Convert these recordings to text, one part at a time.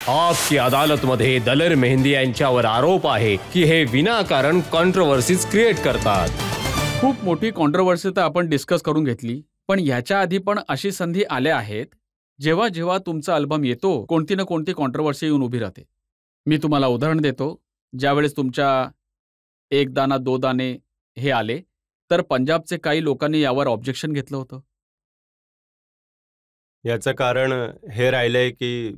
आप की अदालतमध्ये दलेर मेहंदी यांच्यावर आरोप आहे की हे विनाकारण कॉन्ट्रोवर्सीज क्रिएट करतात. खूप मोठी कॉन्ट्रोवर्सी तर आपण डिस्कस करून घेतली, पण याच्या आधी पण अशी संधी आल्या आहेत जेव्हा जेव्हा तुमचा अल्बम येतो कोणती ना कोणती कॉन्ट्रोवर्सी येऊन उभी राहते. मी तुम्हाला उदाहरण देतो. ज्यावेळेस तुमच्या एक दाना दो दाने हे आले तर पंजाबचे काही लोकांनी यावर ऑब्जेक्शन घेतलं होतं. याचं कारण हे राहिलंय की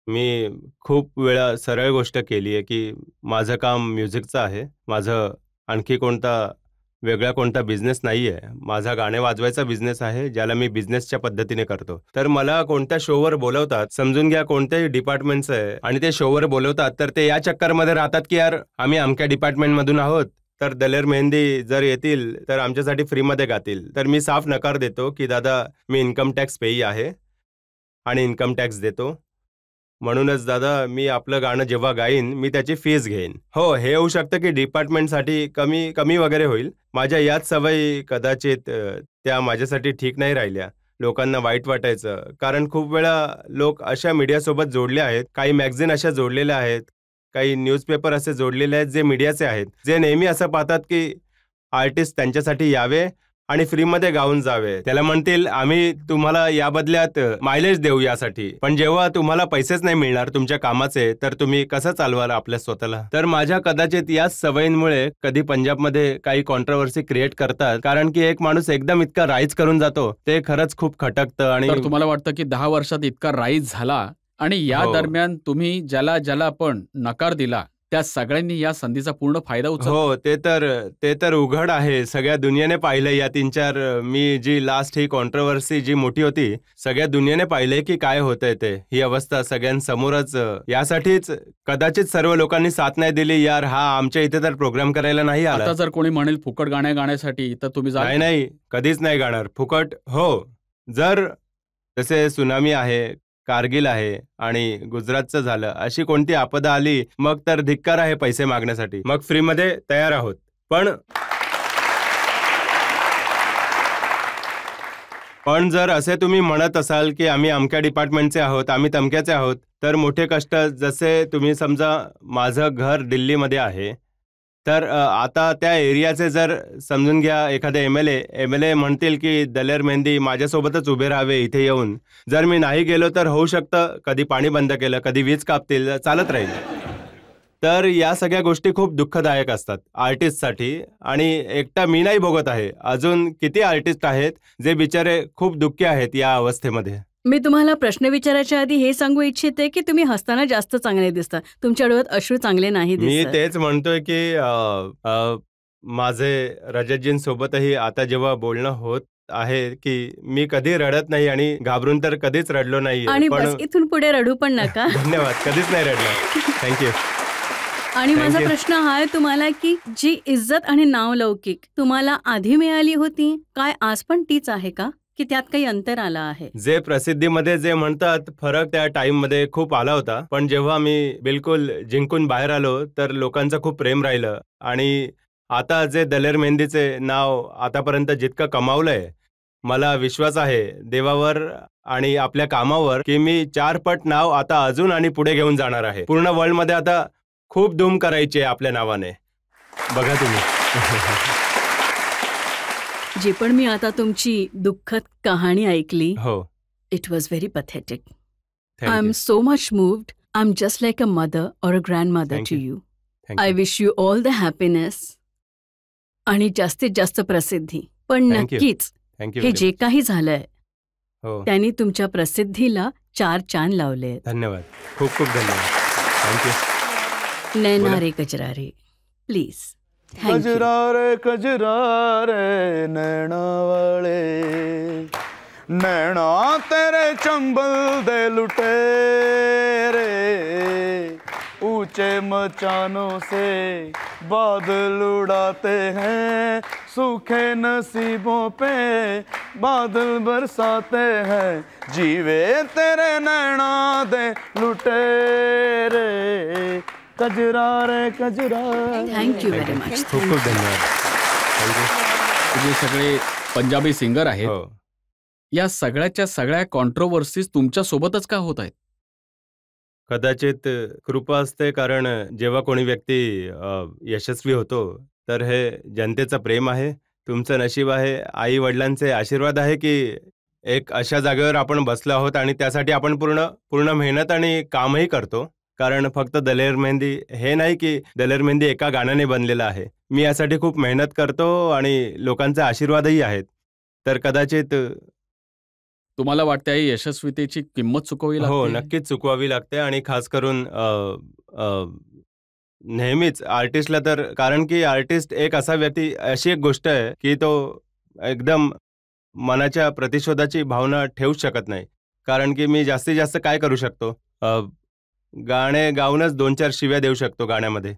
मी खूप वेळा सरळ गोष्ट केली आहे की माझं काम म्युझिकचं आहे. माझं आणखी कोणता बिझनेस नाही आहे. माझा गाणे वाजवायचा बिझनेस आहे, ज्याला मी बिझनेसच्या पद्धतीने करतो. तर मला कोणत्या शोवर बोलवतात, समजून घ्या कोणत्याही डिपार्टमेंटचं आहे, आणि ते शोवर बोलवतात तर ते या चक्करमध्ये राहतात की यार आम्ही अमक्या डिपार्टमेंटमधून आहोत, तर दलेर मेहंदी जर येतील तर आमच्यासाठी फ्रीमध्ये गातील. तर मी साफ नकार देतो की दादा मी इन्कम टॅक्स पेई आहे आणि इन्कम टॅक्स देतो. म्हणूनच दादा मी आपलं गाणं जेव्हा गाईन मी त्याची फीस घेईन. हो, हे होऊ शकतं की डिपार्टमेंटसाठी कमी वगैरे होईल. माझ्या याच सवयी कदाचित त्या माझ्यासाठी ठीक नाही राहिल्या. लोकांना वाईट वाटायचं, कारण खूप वेळा लोक अशा मीडियासोबत जोडले आहेत, काही मॅगझिन अशा जोडलेल्या आहेत, काही न्यूजपेपर असे जोडलेले आहेत जे मीडियाचे आहेत, जे नेहमी असं पाहतात की आर्टिस्ट त्यांच्यासाठी यावे आणि फ्रीमध्ये गाऊन जावे. त्याला म्हणतील आम्ही तुम्हाला या बदल्यात मायलेज देऊ यासाठी, पण जेव्हा तुम्हाला पैसेच नाही मिळणार तुमच्या कामाचे तर तुम्ही कसं चालवाल आपल्या स्वतःला. तर माझ्या कदाचित याच सवयींमुळे कधी पंजाबमध्ये काही कॉन्ट्रोवर्सी क्रिएट करतात, कारण की एक माणूस एकदम इतका राईज करून जातो ते खरंच खूप खटकतं. आणि तर तुम्हाला वाटतं की 10 वर्षात इतका राईज झाला आणि या दरम्यान तुम्ही ज्याला पण नकार दिला त्या सगळ्यांनी या संधीचा पूर्ण फायदा उचलला. हो, ते तर उघड आहे. सगळ्या दुनियेने पाहिलं या 3-4 मी जी लास्ट ही कॉन्ट्रोवर्सी जी मोठी होती, सगळ्या दुनियेने पाहिलंय की काय होतंय ते. ही अवस्था सगळ्यांसमोरच. यासाठीच कदाचित सर्व लोकांनी साथ नाही दिली. यार हा आमच्या इथे तर प्रोग्राम करायला नाही आला. आता जर कोणी म्हणेल फुकट गाण्या गाण्यासाठी तर तुम्ही जाल? नाही, कधीच नाही गाणार फुकट. हो, जर जसे सुनामी आहे, कारगिल आहे आणि गुजरातचं झालं, अशी कोणती आपदा आली मग तर धिक्कार आहे पैसे मागण्यासाठी. मग फ्रीमध्ये तयार आहोत. पण जर असे तुम्ही म्हणत असाल की आम्ही अमक्या डिपार्टमेंटचे आहोत, आम्ही तमक्याचे आहोत, तर मोठे कष्ट, जसे तुम्ही समजा माझं घर दिल्लीमध्ये आहे, तर आता त्या एरियाचे जर समजून घ्या एखादे एमएलए म्हणतील की दलेर मेहंदी माझ्यासोबतच उभे राहावे इथे येऊन. जर मी नाही गेलो तर होऊ शकतं कधी पाणी बंद केलं, कधी वीज कापतील, चालत राहील. तर या सगळ्या गोष्टी खूप दुःखदायक असतात आर्टिस्टसाठी. आणि एकटा मी नाही भोगत आहे, अजून किती आर्टिस्ट आहेत जे बिचारे खूप दुःखी आहेत या अवस्थेमध्ये. मी तुम्हाला प्रश्न विचारायच्या आधी हे सांगू इच्छिते की तुम्ही हसताना जास्त चांगले दिसता, तुमच्या डोळ्यात अश्रू चांगले नाही मी दिसत. तेच म्हणतोय की माझे रजतजींसोबतही आता जेव्हा बोलणं होत आहे की मी कधी रडत नाही आणि घाबरून तर कधीच रडलो नाही. आणि बस इथून पुढे रडू पण नका. धन्यवाद, कधीच नाही रडलो. थँक्यू. आणि माझा प्रश्न हा आहे तुम्हाला की जी इज्जत आणि नावलौकिक तुम्हाला आधी मिळाली होती, काय आज पण तीच आहे का, की त्यात काही अंतर आलं आहे? जे प्रसिद्धीमध्ये जे म्हणतात फरक त्या टाइम मध्ये खूप आला होता, पण जेव्हा मी बिलकुल जिंकून बाहेर आलो तर लोकांचं खूप प्रेम राहिलं. आणि आता जे दलेर मेहंदीचे नाव आतापर्यंत जितकं कमावलंय, मला विश्वास आहे देवावर आणि आपल्या कामावर की मी 4 पट नाव आता अजून आणि पुढे घेऊन जाणार आहे. पूर्ण वर्ल्डमध्ये आता खूप धूम करायची आहे आपल्या नावाने. बघा तुम्ही. जे पण मी आता तुमची दुःखद कहाणी ऐकली, हो, it was very pathetic. Thank I am you. So much moved. I am just like a mother और a grandmother Thank too you. You. Thank I you. Wish you all the happiness आणि जास्तीत जास्त प्रसिद्धी. पण Thank you. नक्कीच Thank you हे very जे much. काही झालंय हो, त्यांनी तुमच्या प्रसिद्धीला 4 चांद लावले. धन्यवाद, खूप खूप धन्यवाद. थँक्यू. नैना रे कजरा रे, प्लीज. कजरा रे नैना वाले, नैना तेरे चंबल दे लुटे रे, ऊंचे मचानों से बादल उड़ाते हैं, सूखे नसीबों पे बादल बरसाते हैं, जीवे तेरे नैना दे लुटे रे, कजरा रे कजरा. Thank you very much. खूप खूप धन्यवाद. थँक्यू. जे सगळे पंजाबी सिंगर आहेत, हो, या सगळ्याच्या सगळ्या कॉन्ट्रोवर्सीज तुमच्या सोबतच का होत आहेत? कदाचित कृपा असते, कारण जेव्हा कोणी व्यक्ती यशस्वी होतो तर हे जनतेचं प्रेम आहे, तुमचं नशीब आहे, आई वडिलांचे आशीर्वाद आहे की एक अशा जागेवर आपण बसलो आहोत आणि त्यासाठी आपण पूर्ण पूर्ण मेहनत आणि कामही करतो. कारण फक्त दलेर मेहंदी हे नाही की दलेर मेहंदी एका गाण्याने बनलेलं आहे. मी यासाठी खूप मेहनत करतो आणि लोकांचे आशीर्वादही आहेत. तर कदाचित तुम्हाला वाटते आहे यशस्वीतेची किंमत चुकवावी हो, लागते? नक्कीच चुकवावी लागते आणि खास करून नेहमीच आर्टिस्टला तर, कारण की आर्टिस्ट एक असा व्यक्ती, अशी एक गोष्ट आहे की तो एकदम मनाच्या प्रतिशोधाची भावना ठेवूच शकत नाही. कारण की मी जास्तीत जास्त काय करू शकतो? गाणे गाऊनच 2-4 शिव्या देऊ शकतो गाण्यामध्ये.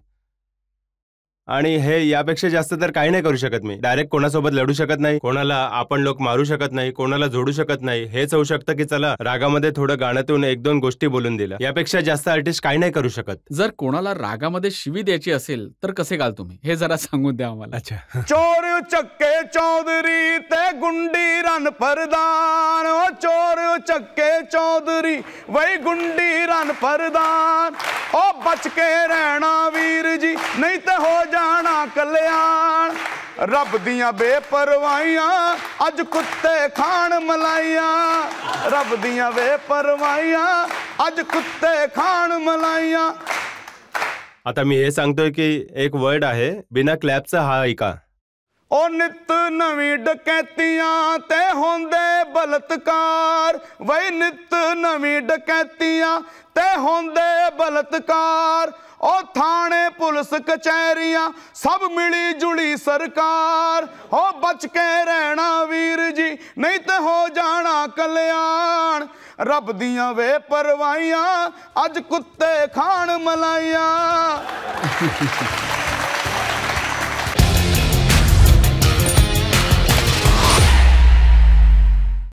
आणि हे यापेक्षा जास्त तर काही नाही करू शकत मी. डायरेक्ट कोणासोबत लढू शकत नाही, कोणाला आपण लोक मारू शकत नाही, कोणाला जोडू शकत नाही. हेच होऊ शकतं की चला रागामध्ये थोडं गाण्यातून 1-2 गोष्टी बोलून दिल्या. यापेक्षा जास्त आर्टिस्ट काही नाही करू शकत. जर कोणाला रागामध्ये शिवी द्यायची असेल तर कसे गाल तुम्ही? हे जरा सांगून द्या आम्हाला. अच्छा. चोर चक्के चौधरी ते गुंडी रन परदान, ओ चोर चक्के चौधरी वही गुंडी रन परदान, ओ बच के रहना वीर जी नहीं ते हो जाना कल्याण, रब दियां बेपरवाहियां अज कुत्ते खान मलाइयां, रब दियां बेपरवाहियां अज कुत्ते खान मलाइयां. आता मी हे सांगतोय की एक वर्ड आहे, बिना क्लॅपचा हा ऐका. ओ नित नवी डकैतियां ते होंदे बलात्कार, वही नित नवी डकैतियां ते होंदे बलात्कार, ओ थाने पुलिस कचहरियां सब मिली जुली सरकार, हो बच के रहना वीर जी नहीं ते हो जाना कल्याण, रब दियां वे परवाहियां अज कुत्ते खान मलाइयां.